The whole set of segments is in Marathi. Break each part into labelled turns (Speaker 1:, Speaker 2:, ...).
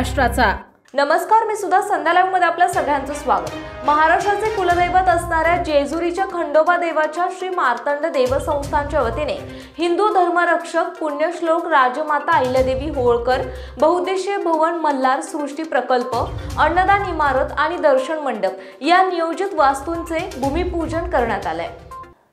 Speaker 1: महाराष्ट्राचा।
Speaker 2: नमस्कार, मी सुद्धा संध्या लाईव्ह मध्ये आपल्या सगळ्यांचं स्वागत। महाराष्ट्राचे कुलदैवत असणाऱ्या जेजुरीच्या खंडोबा देवाच्या श्री मार्तंड देवस्थानच्या वतीने हिंदू धर्मरक्षक पुण्यश्लोक राजमाता अहिल्यादेवी होळकर बहुउद्देशीय भवन मल्हार सृष्टी प्रकल्प, अन्नदान इमारत आणि दर्शन मंडप या नियोजित वास्तूंचे भूमिपूजन करण्यात आले।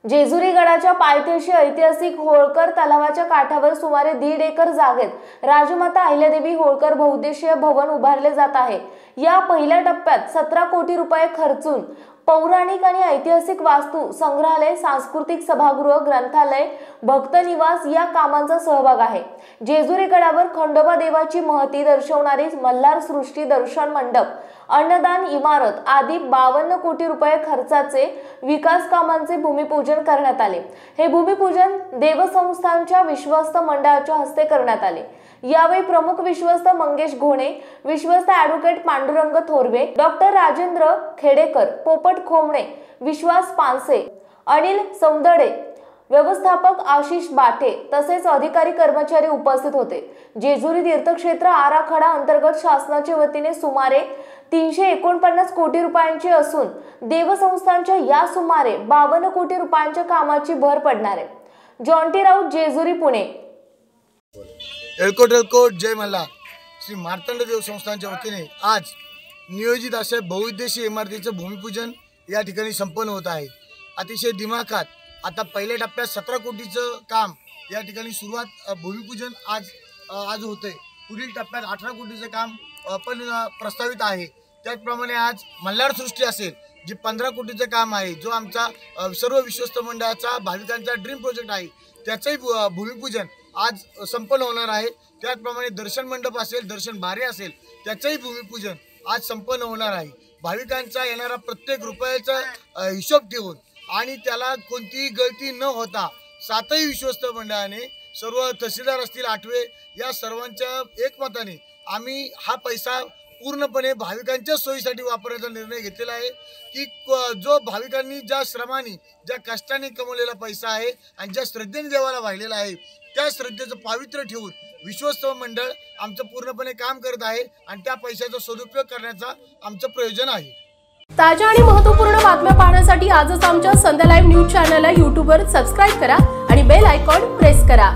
Speaker 2: जेजुरी गडाच्या पायथ्याशी ऐतिहासिक होळकर तलावाच्या काठावर सुमारे 1.5 एकर जागेत राजमाता अहिल्यादेवी होळकर बहुउद्देशीय भवन उभारले जात आहे। या पहिल्या टप्प्यात 17 कोटी रुपये खर्चून पौराणिक आणि ऐतिहासिक वास्तू, संग्रहालय, सांस्कृतिक सभागृह, ग्रंथालय, भक्त निवास या कामांचा सहभाग आहे। जेजुरी गडावर खंडोबा देवाची महती दर्शवणारी मल्हार सृष्टी, दर्शन मंडप, अन्नदान इमारत आदी 52 कोटी रुपये खर्चाचे विकास कामांचे भूमिपूजन करण्यात आले। हे भूमिपूजन देवस्थानच्या विश्वस्त मंडळाच्या हस्ते करण्यात आले। यावेळी प्रमुख विश्वस्त मंगेश घोणे, विश्वस्त ॲडव्होकेट पांडुरंग थोरवे, डॉक्टर राजेंद्र खेडेकर, पोपट खोमणे, विश्वास पानसे, अनिल सौंदडे, व्यवस्थापक आशिष बाटे तसेच अधिकारी कर्मचारी उपस्थित होते। जेजुरी तीर्थक्षेत्र आराखडा अंतर्गत शासनाच्या वतीने सुमारे 349 कोटी रुपयांची असून देवस्थानच्या या सुमारे 52 कोटी रुपयांच्या कामाची भर पडणार आहे। जॉन्टी राऊत, जेजुरी, पुणे।
Speaker 3: एलकोट जय मल्हार। श्री मार्तंड देवस्थानच्या वतीने आज नियोजित असे बहुउद्देशीय इमारतीचे भूमिपूजन या ठिकाणी संपन्न होत आहे। अतिशय दिमाखात आता पहिल्या टप्प्यात 17 कोटीचं काम या ठिकाणी सुरुवात भूमिपूजन आज होते। पुढील टप्प्यात 18 कोटीचं काम पण प्रस्तावित आहे। त्याचप्रमाणे आज मल्हार सृष्टी असेल जे 15 कोटीचं काम आहे, जो आमचा सर्व विश्वस्त मंडळाचा भाविकांचा ड्रीम प्रोजेक्ट आहे, त्याचंही भूमिपूजन आज संपन्न होणार आहे। त्याचप्रमाणे दर्शन मंडप असेल, दर्शन बारे असेल, त्याचंही भूमिपूजन आज संपन्न होणार आहे। भाविकांचा येणारा प्रत्येक रुपयाचा हिशोब ठेवून आणि त्याला कोणतीही गळती न होता 7ही विश्वस्त मंडळाने, सर्व तहसीलदार असतील, 8वे, या सर्वांच्या एकमताने आम्ही हा पैसा पूर्णपणे भाविकांच्या सोयीसाठी वापरण्याचा निर्णय घेतलेला आहे की जो भाविकांनी ज्या श्रमाने, ज्या कष्टाने कमवलेला पैसा आहे आणि ज्या श्रद्धेने देवाला वाहिलेला आहे, त्या श्रद्धेचं पावित्र्य ठेवून विश्वस्त मंडळ आमचं पूर्णपणे काम करत आहे आणि त्या पैशाचा सदुपयोग करण्याचा आमचं प्रयोजन आहे।
Speaker 1: ताज्या आणि महत्त्वपूर्ण बातम्या पाहण्यासाठी आजच आमच्या संध्या लाईव्ह न्यूज चॅनलला YouTube वर सबस्क्राइब करा आणि बेल आयकॉन प्रेस करा।